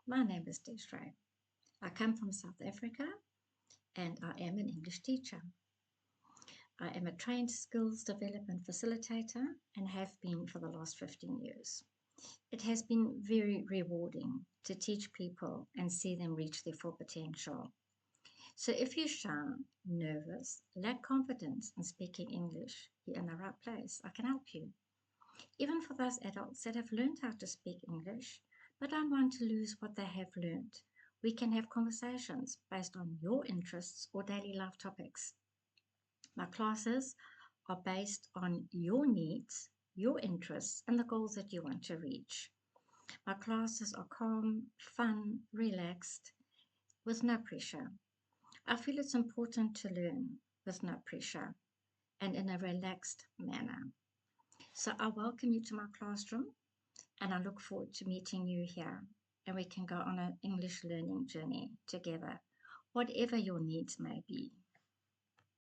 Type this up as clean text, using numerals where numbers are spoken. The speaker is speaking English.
My name is Desiree. I come from South Africa and I am an English teacher. I am a trained skills development facilitator and have been for the last 15 years. It has been very rewarding to teach people and see them reach their full potential. So if you're shy, nervous, lack confidence in speaking English, you're in the right place. I can help you. Even for those adults that have learned how to speak English but don't want to lose what they have learned, we can have conversations based on your interests or daily life topics. My classes are based on your needs, your interests, and the goals that you want to reach. My classes are calm, fun, relaxed, with no pressure. I feel it's important to learn with no pressure and in a relaxed manner. So I welcome you to my classroom and I look forward to meeting you here and we can go on an English learning journey together, whatever your needs may be.